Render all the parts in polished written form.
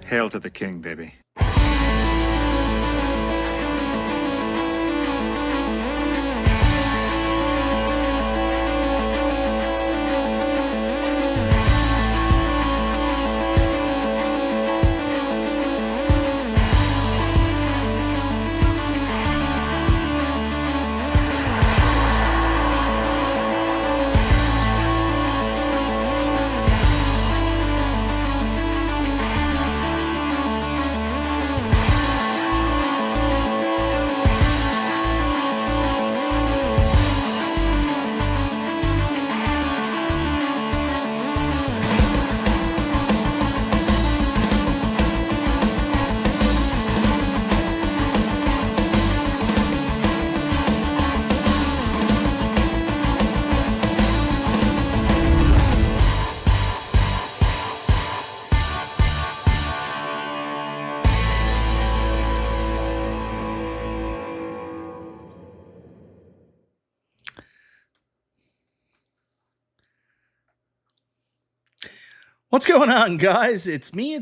Hail to the king, baby. What's going on, guys? It's me.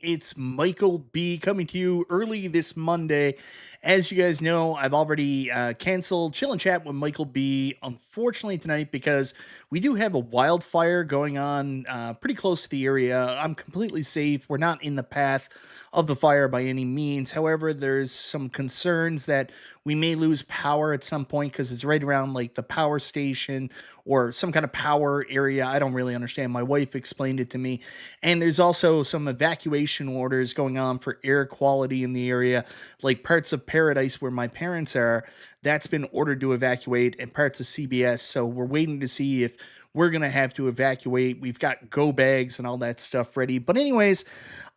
It's Michael B coming to you early this Monday. As you guys know, I've already canceled Chill and Chat with Michael B, unfortunately, tonight because we do have a wildfire going on pretty close to the area. I'm completely safe. We're not in the path of the fire by any means. However, there's some concerns that we may lose power at some point because it's right around like the power station or some kind of power area. I don't really understand. My wife explained it to me. And there's also some evacuation orders going on for air quality in the area, like parts of Paradise where my parents are. That's been ordered to evacuate, and parts of CBS. So we're waiting to see if we're going to have to evacuate. We've got go bags and all that stuff ready. But anyways,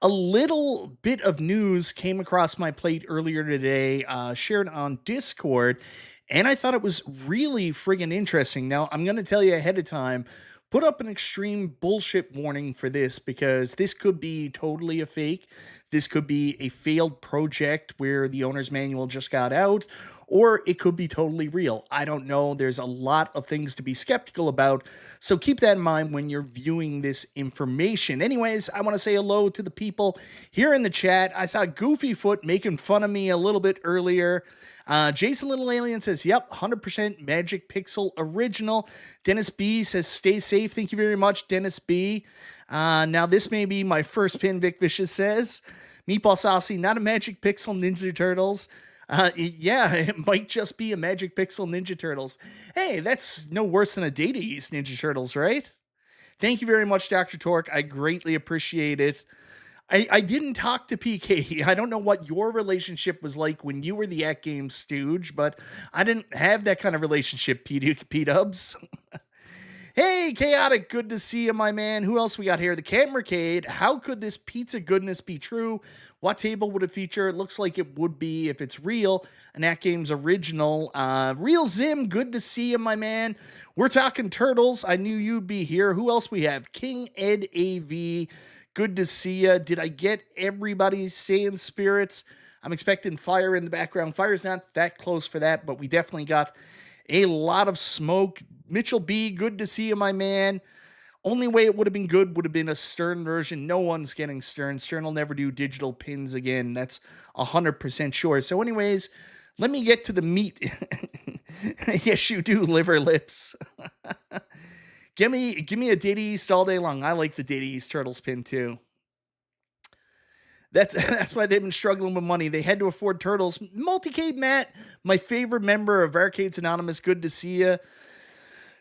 a little bit of news came across my plate earlier today, shared on Discord, and I thought it was really friggin' interesting. Now, I'm going to tell you ahead of time, put up an extreme bullshit warning for this because this could be totally a fake. This could be a failed project where the owner's manual just got out, or it could be totally real. I don't know. There's a lot of things to be skeptical about, so keep that in mind when you're viewing this information. Anyways, I want to say hello to the people here in the chat. I saw Goofyfoot making fun of me a little bit earlier. Jason Little Alien says, yep, 100% Magic Pixel original. Dennis B says, stay safe. Thank you very much, Dennis B. Now, this may be my first pin, Vic Vicious says. Meatball Saucy, not a Magic Pixel Ninja Turtles. Yeah, it might just be a Magic Pixel Ninja Turtles. Hey, that's no worse than a Data East Ninja Turtles, right? Thank you very much, Dr. Torque. I greatly appreciate it. I didn't talk to PK. I don't know what your relationship was like when you were the AtGames stooge, but I didn't have that kind of relationship, P-Dubs. Hey, Chaotic, good to see you, my man. Who else we got here? The Camracade. How could this pizza goodness be true? What table would it feature? It looks like it would be, if it's real, an AtGames original. Real Zim, good to see you, my man. We're talking Turtles. I knew you'd be here. Who else we have? King Ed AV. Good to see you. Did I get everybody saying spirits? I'm expecting fire in the background. Fire's not that close for that, but we definitely got a lot of smoke. Mitchell B, good to see you, my man. Only way it would have been good would have been a Stern version. No one's getting Stern. Stern will never do digital pins again. That's 100% sure. So anyways, let me get to the meat. Yes, you do, liver lips. Give me a Data East all day long. I like the Data East Turtles pin too. That's why they've been struggling with money. They had to afford Turtles. Multicade Matt, my favorite member of Arcades Anonymous, good to see you.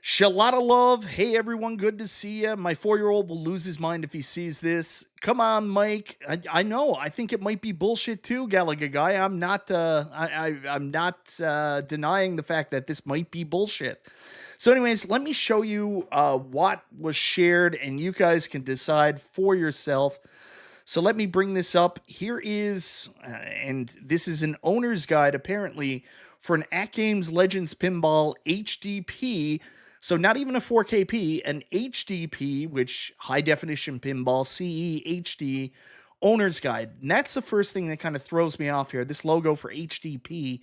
Shalata Love, hey everyone, good to see you. My 4-year-old will lose his mind if he sees this. Come on, Mike. I know. I think it might be bullshit too, Gallagher guy. I'm not denying the fact that this might be bullshit. So anyways, let me show you what was shared, and you guys can decide for yourself. So let me bring this up. Here is, and this is an owner's guide, apparently, for an AtGames Legends Pinball HDP. So not even a 4KP, an HDP, which high definition pinball, CE HD, owner's guide. And that's the first thing that kind of throws me off here. This logo for HDP.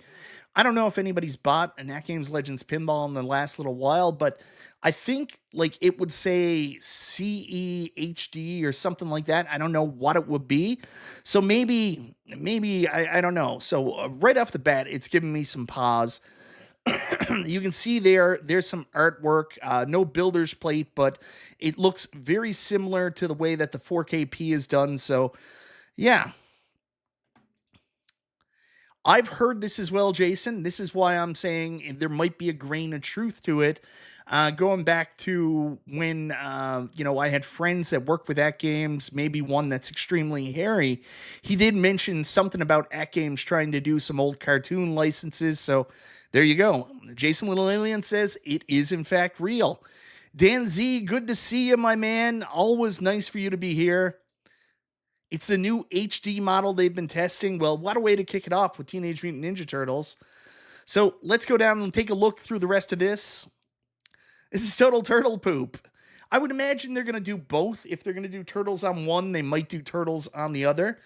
I don't know if anybody's bought an AtGames Legends pinball in the last little while, but I think like it would say CEHD or something like that. I don't know what it would be. So maybe I don't know. So right off the bat, it's giving me some pause. You can see there's some artwork, no builder's plate, but it looks very similar to the way that the 4KP is done. So yeah, I've heard this as well, Jason. This is why I'm saying there might be a grain of truth to it. Going back to when, I had friends that work with AtGames, maybe one that's extremely hairy. He did mention something about AtGames trying to do some old cartoon licenses. So there you go. Jason Little Alien says it is in fact real. Dan Z, good to see you, my man. Always nice for you to be here. It's the new HD model they've been testing. Well, what a way to kick it off with Teenage Mutant Ninja Turtles. So let's go down and take a look through the rest of this. This is total turtle poop. I would imagine they're going to do both. If they're going to do turtles on one, they might do turtles on the other.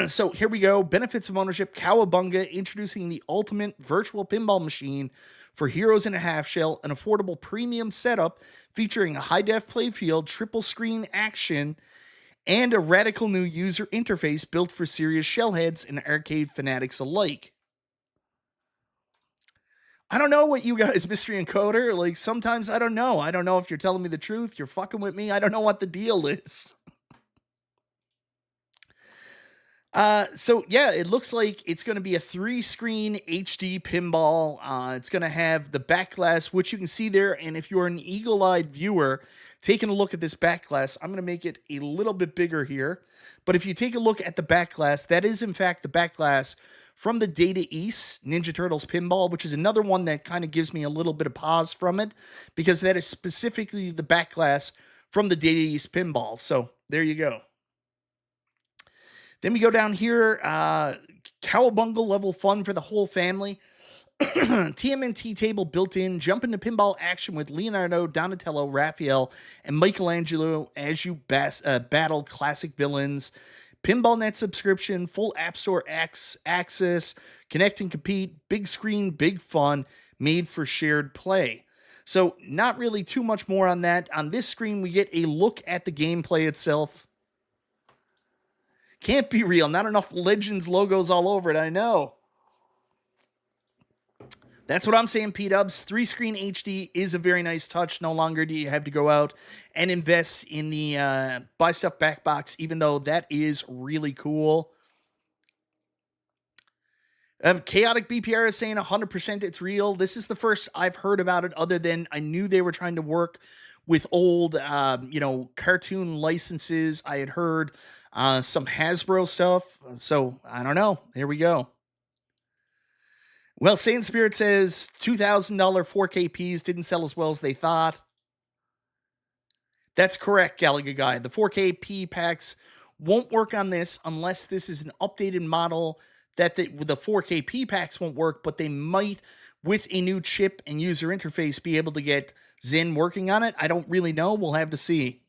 So here we go. Benefits of ownership. Cowabunga introducing the ultimate virtual pinball machine for heroes in a half shell, an affordable premium setup featuring a high-def playfield, triple screen action, and a radical new user interface built for serious shellheads and arcade fanatics alike. I don't know what you guys, Mystery Encoder, like sometimes I don't know. I don't know if you're telling me the truth, you're fucking with me. I don't know what the deal is. So yeah, it looks like it's going to be a 3-screen HD pinball. It's going to have the back glass, which you can see there. And if you're an eagle-eyed viewer, taking a look at this back glass, I'm going to make it a little bit bigger here. But if you take a look at the back glass, that is in fact the back glass from the Data East Ninja Turtles pinball, which is another one that kind of gives me a little bit of pause from it, because that is specifically the back glass from the Data East pinball. So there you go. Then we go down here, Cowabunga level fun for the whole family. TMNT table built in, jump into pinball action with Leonardo, Donatello, Raphael, and Michelangelo as you battle classic villains. Pinball Net subscription, full App Store access, connect and compete, big screen, big fun, made for shared play. So not really too much more on that. On this screen, we get a look at the gameplay itself. Can't be real. Not enough Legends logos all over it, I know. That's what I'm saying, P-Dubs. 3-screen HD is a very nice touch. No longer do you have to go out and invest in the buy stuff back box, even though that is really cool. Chaotic BPR is saying 100% it's real. This is the first I've heard about it, other than I knew they were trying to work with old, cartoon licenses. I had heard some Hasbro stuff. So I don't know. There we go. Well, Saiyan Spirit says $2,000 4KPs didn't sell as well as they thought. That's correct, Galaga Guy. The 4KP packs won't work on this unless this is an updated model. That the 4KP packs won't work, but they might, with a new chip and user interface, be able to get Zen working on it. I don't really know. We'll have to see.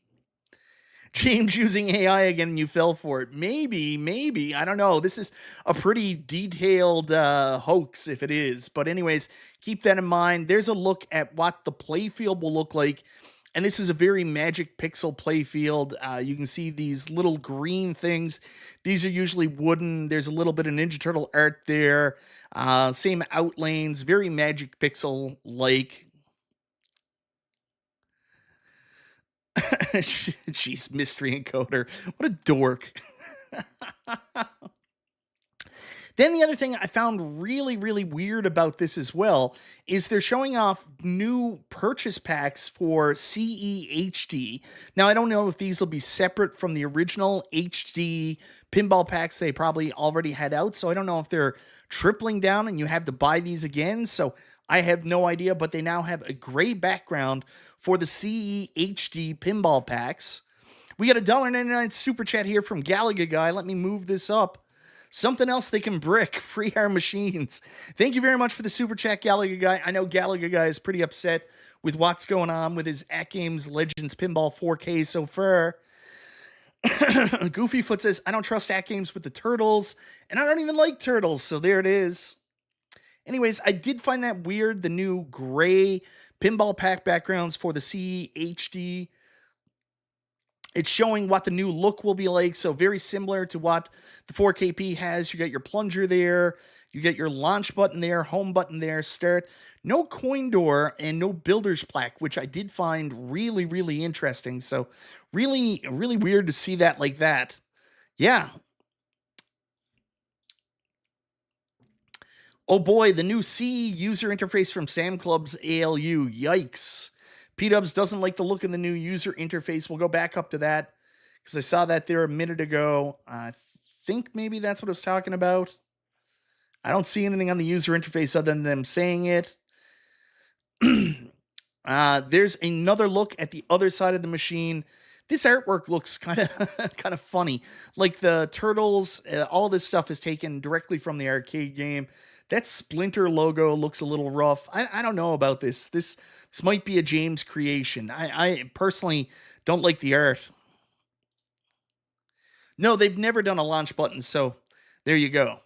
James using AI again and you fell for it. Maybe. I don't know. This is a pretty detailed hoax if it is. But anyways, keep that in mind. There's a look at what the playfield will look like. And this is a very Magic Pixel playfield. You can see these little green things. These are usually wooden. There's a little bit of Ninja Turtle art there. Same outlanes. Very Magic Pixel-like. Jeez, Mystery Encoder. What a dork. Then the other thing I found really, really weird about this as well is they're showing off new purchase packs for CEHD. Now, I don't know if these will be separate from the original HD pinball packs they probably already had out, so I don't know if they're tripling down and you have to buy these again, so I have no idea, but they now have a gray background for the CEHD pinball packs. We got a $1.99 super chat here from Galaga Guy. Let me move this up. Something else they can brick, free our machines. Thank you very much for the super chat, Galaga Guy. I know Galaga Guy is pretty upset with what's going on with his AtGames Legends Pinball 4K so far. Goofyfoot says, I don't trust AtGames with the turtles, and I don't even like turtles, so there it is. Anyways, I did find that weird, the new gray pinball pack backgrounds for the CHD. It's showing what the new look will be like, so very similar to what the 4KP has. You got your plunger there, you get your launch button there, home button there, start. No coin door and no builder's plaque, which I did find really, really interesting. So really, really weird to see that like that. Yeah. Oh boy, the new C user interface from Sam Club's ALU. Yikes. P-Dubs doesn't like the look of the new user interface. We'll go back up to that because I saw that there a minute ago. I think maybe that's what I was talking about. I don't see anything on the user interface other than them saying it. There's another look at the other side of the machine. This artwork looks kind of funny. Like the turtles, all this stuff is taken directly from the arcade game. That Splinter logo looks a little rough. I don't know about this. This might be a James creation. I personally don't like the art. No, they've never done a launch button, so there you go.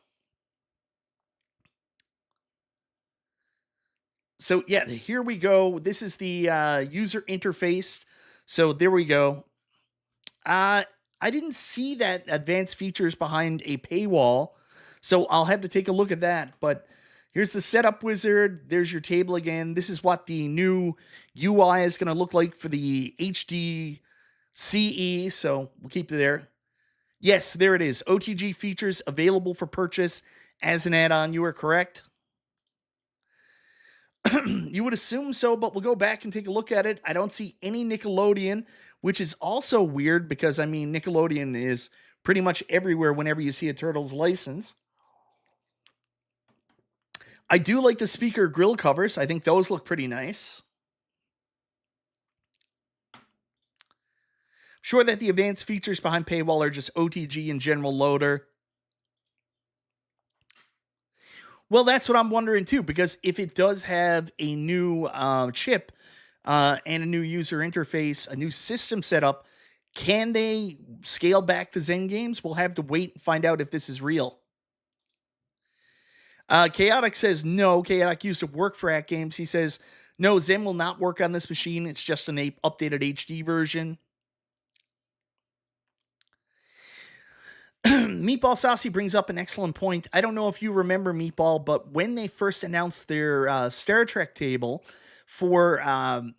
So yeah, here we go. This is the user interface. So there we go. I didn't see that advanced features behind a paywall, so I'll have to take a look at that. But here's the setup wizard. There's your table again. This is what the new UI is going to look like for the HD CE. So we'll keep it there. Yes, there it is. OTG features available for purchase as an add-on. You are correct. You would assume so, but we'll go back and take a look at it. I don't see any Nickelodeon, which is also weird because, I mean, Nickelodeon is pretty much everywhere whenever you see a Turtles license. I do like the speaker grill covers. I think those look pretty nice. Sure that the advanced features behind paywall are just OTG and general loader. Well, that's what I'm wondering too, because if it does have a new chip and a new user interface, a new system setup, can they scale back the Zen games? We'll have to wait and find out if this is real. Chaotic says no. Chaotic used to work for AtGames. He says, no, Zen will not work on this machine. It's just an updated HD version. Meatball Saucy brings up an excellent point. I don't know if you remember, Meatball, but when they first announced their Star Trek table for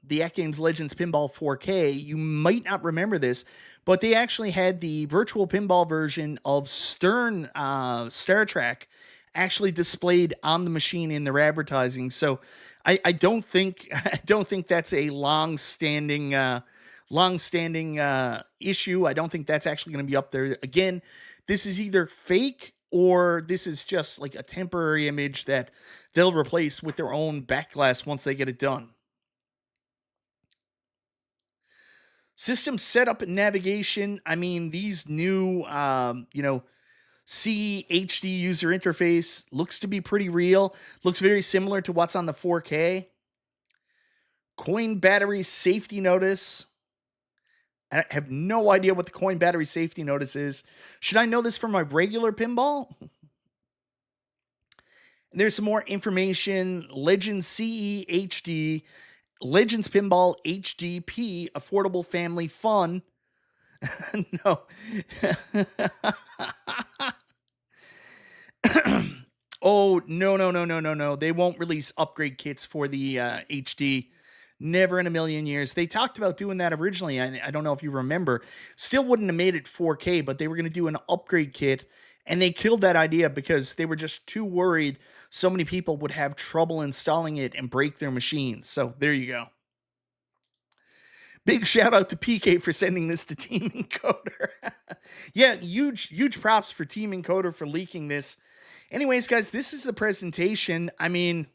the AtGames Legends Pinball 4K, you might not remember this, but they actually had the virtual pinball version of Stern Star Trek actually displayed on the machine in their advertising. So I don't think that's a long-standing issue. I don't think that's actually going to be up there. Again, this is either fake or this is just like a temporary image that they'll replace with their own backglass once they get it done. System setup and navigation. I mean, these new, CHD user interface looks to be pretty real. Looks very similar to what's on the 4K. Coin battery safety notice. I have no idea what the coin battery safety notice is. Should I know this from my regular pinball? And there's some more information. Legends CE HD, Legends Pinball HDP, affordable family fun. No. Oh, no. They won't release upgrade kits for the HD. Never in a million years. They talked about doing that originally. I don't know if you remember. Still wouldn't have made it 4K, but they were going to do an upgrade kit, and they killed that idea because they were just too worried so many people would have trouble installing it and break their machines. So there you go. Big shout out to PK for sending this to Team Encoder. Yeah, huge props for Team Encoder for leaking this. Anyways, guys, this is the presentation. I mean,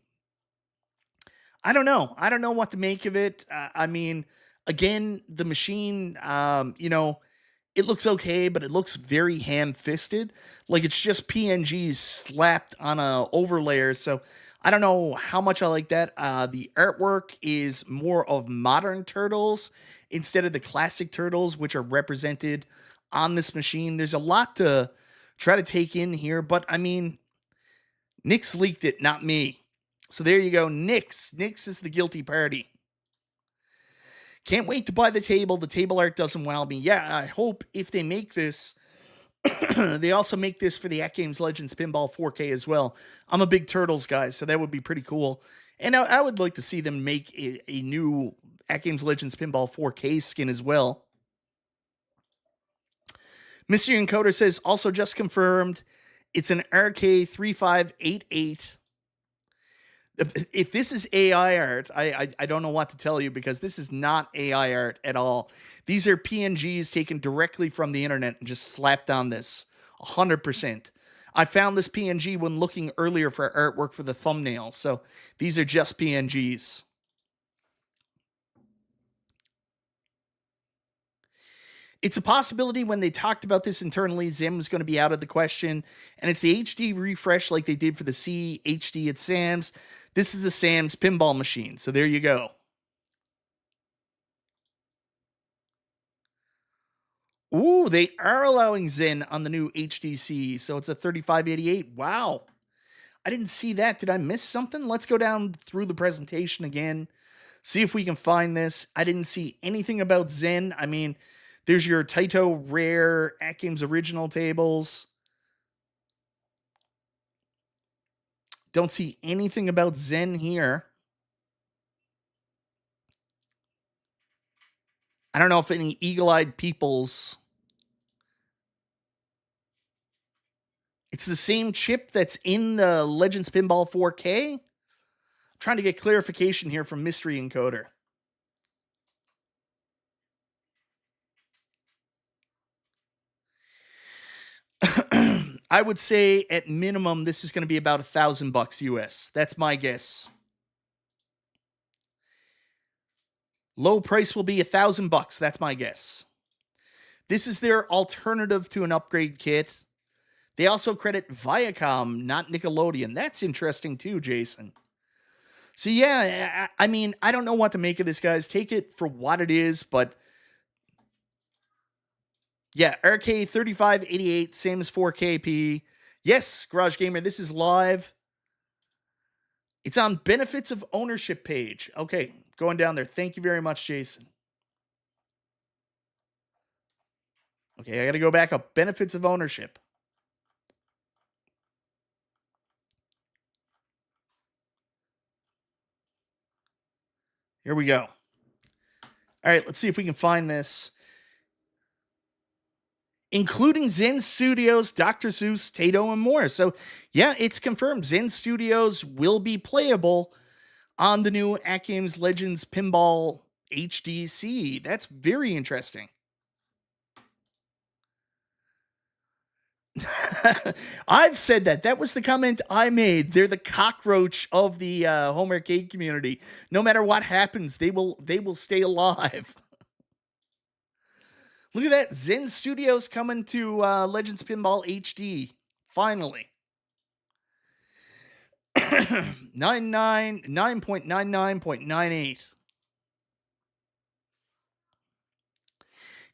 I don't know. I don't know what to make of it. I mean, again, the machine, it looks okay, but it looks very ham-fisted. Like it's just PNGs slapped on a overlayer. So I don't know how much I like that. The artwork is more of modern turtles instead of the classic turtles, which are represented on this machine. There's a lot to try to take in here, but I mean, Nick's leaked it, not me. So there you go, Nick's. Nick's is the guilty party. Can't wait to buy the table. The table art doesn't wow me. Yeah, I hope if they make this, they also make this for the AtGames Legends Pinball 4K as well. I'm a big Turtles guy, so that would be pretty cool. And I would like to see them make a new AtGames Legends Pinball 4K skin as well. Mystery Encoder says, also just confirmed, it's an RK3588. If this is AI art, I don't know what to tell you, because this is not AI art at all. These are PNGs taken directly from the internet and just slapped on this 100%. I found this PNG when looking earlier for artwork for the thumbnail, so these are just PNGs. It's a possibility when they talked about this internally, Zim was going to be out of the question, and it's the HD refresh like they did for the C HD at Sam's. This is the Sam's pinball machine, so there you go. Ooh, they are allowing Zen on the new HDC, so it's a 3588. Wow. I didn't see that. Did I miss something? Let's go down through the presentation again, see if we can find this. I didn't see anything about Zen. I mean, there's your Taito Rare AtGames original tables. Don't see anything about Zen here. I don't know if any eagle-eyed peoples. It's the same chip that's in the Legends Pinball 4K. I'm trying to get clarification here from Mystery Encoder. I would say at minimum, this is going to be about $1,000 US. That's my guess. Low price will be $1,000. That's my guess. This is their alternative to an upgrade kit. They also credit Viacom, not Nickelodeon. That's interesting too, Jason. So yeah, I mean, I don't know what to make of this, guys. Take it for what it is, but yeah, RK3588, same as 4KP. Yes, Garage Gamer, this is live. It's on Benefits of Ownership page. Okay, going down there. Thank you very much, Jason. Okay, I got to go back up. Benefits of Ownership. Here we go. All right, let's see if we can find this. Including Zen Studios, Dr. Seuss, Taito, and more. So, yeah, it's confirmed. Zen Studios will be playable on the new AtGames Legends Pinball HDC. That's very interesting. I've said that. That was the comment I made. They're the cockroach of the home arcade community. No matter what happens, they will stay alive. Look at that. Zen Studios coming to Legends Pinball HD. Finally. 9.99.98.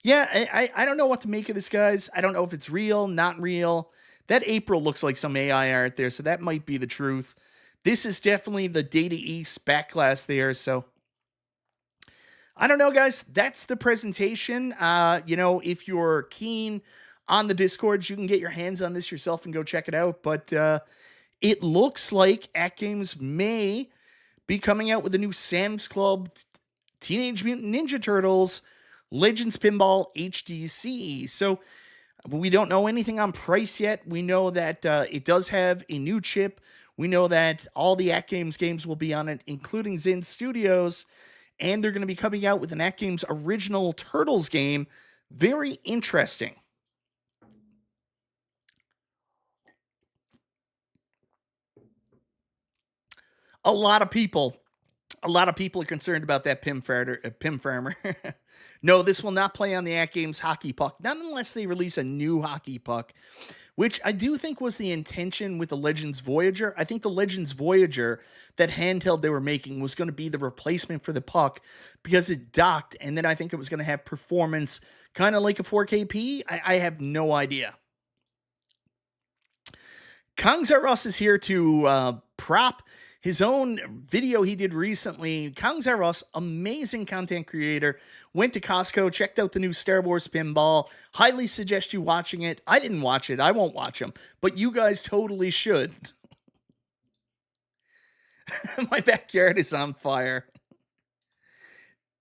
Yeah, I don't know what to make of this, guys. I don't know if it's real, not real. That April looks like some AI art there, so that might be the truth. This is definitely the Data East backglass there, so I don't know, guys. That's the presentation. If you're keen on the Discords, you can get your hands on this yourself and go check it out. But it looks like AtGames may be coming out with a new Sam's Club Teenage Mutant Ninja Turtles Legends Pinball HDC. So we don't know anything on price yet. We know that it does have a new chip. We know that all the AtGames games will be on it, including Zen Studios. And they're going to be coming out with an AtGames original Turtles game. Very interesting. A lot of people are concerned about that Pim Farmer. No, this will not play on the AtGames hockey puck. Not unless they release a new hockey puck, which I do think was the intention with the Legends Voyager. I think the Legends Voyager, that handheld they were making, was going to be the replacement for the Puck because it docked, and then I think it was going to have performance kind of like a 4KP. I have no idea. Kong's R Us is here to prop his own video he did recently. Kong's R Us, amazing content creator, went to Costco, checked out the new Star Wars Pinball. Highly suggest you watching it. I didn't watch it. I won't watch them, but you guys totally should. My backyard is on fire.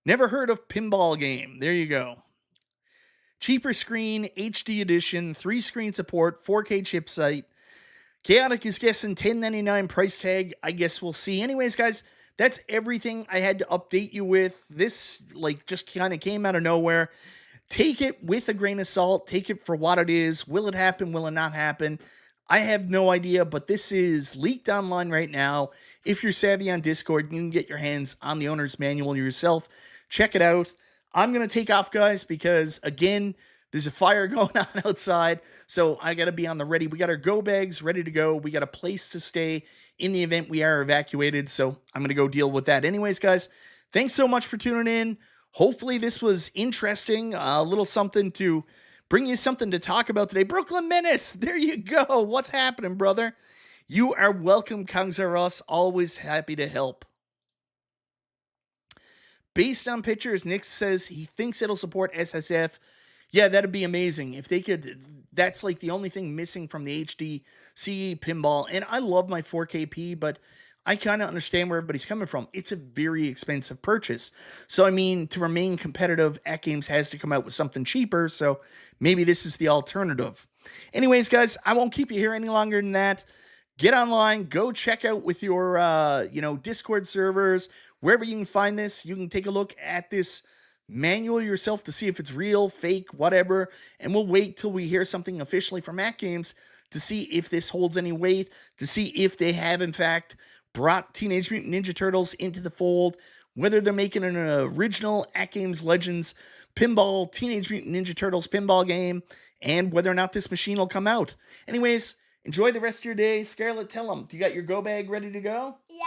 Never heard of Pinball game. There you go. Cheaper screen, HD edition, 3-screen support, 4K chipset. Chaotic is guessing $10.99 price tag. I guess we'll see. Anyways, guys, that's everything I had to update you with. This, just kind of came out of nowhere. Take it with a grain of salt. Take it for what it is. Will it happen? Will it not happen? I have no idea, but this is leaked online right now. If you're savvy on Discord, you can get your hands on the owner's manual yourself. Check it out. I'm going to take off, guys, because, again, there's a fire going on outside, so I got to be on the ready. We got our go bags ready to go. We got a place to stay in the event we are evacuated, so I'm going to go deal with that. Anyways, guys, thanks so much for tuning in. Hopefully this was interesting, a little something to bring you something to talk about today. Brooklyn Menace, there you go. What's happening, brother? You are welcome, Kongs R Us. Always happy to help. Based on pictures, Nick says he thinks it'll support SSF. Yeah, that'd be amazing. If they could, that's like the only thing missing from the HD CE Pinball. And I love my 4KP, but I kind of understand where everybody's coming from. It's a very expensive purchase. So, I mean, to remain competitive, AtGames has to come out with something cheaper. So maybe this is the alternative. Anyways, guys, I won't keep you here any longer than that. Get online, go check out with your, Discord servers, wherever you can find this. You can take a look at this manual yourself to see if it's real, fake, whatever, and we'll wait till we hear something officially from AtGames to see if this holds any weight, to see if they have, in fact, brought Teenage Mutant Ninja Turtles into the fold, whether they're making an original AtGames Legends Pinball Teenage Mutant Ninja Turtles pinball game, and whether or not this machine will come out. Anyways, enjoy the rest of your day. Scarlett, tell them, do you got your go bag ready to go? Yeah.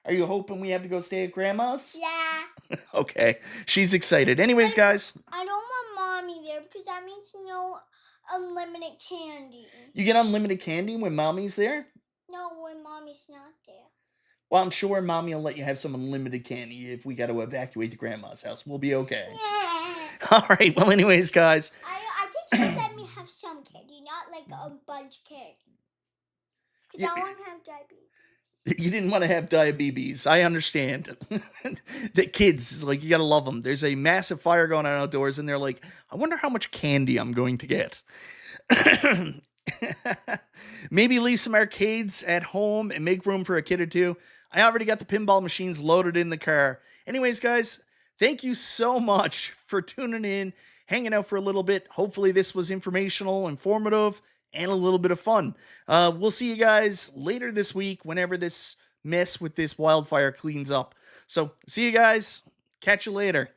Are you hoping we have to go stay at Grandma's? Yeah. Okay, she's excited. Anyways, guys. I don't want Mommy there because that means no unlimited candy. You get unlimited candy when Mommy's there? No, when Mommy's not there. Well, I'm sure Mommy will let you have some unlimited candy if we got to evacuate the Grandma's house. We'll be okay. Yeah. All right, well, anyways, guys. I think she let me have some candy, not like a bunch of candy. Because I want to have diabetes. You didn't want to have diabetes. I understand. The kids, you got to love them. There's a massive fire going on outdoors, and they're like, I wonder how much candy I'm going to get. Maybe leave some arcades at home and make room for a kid or two. I already got the pinball machines loaded in the car. Anyways, guys, thank you so much for tuning in, hanging out for a little bit. Hopefully this was informational, informative, and a little bit of fun. We'll see you guys later this week whenever this mess with this wildfire cleans up. So, see you guys. Catch you later.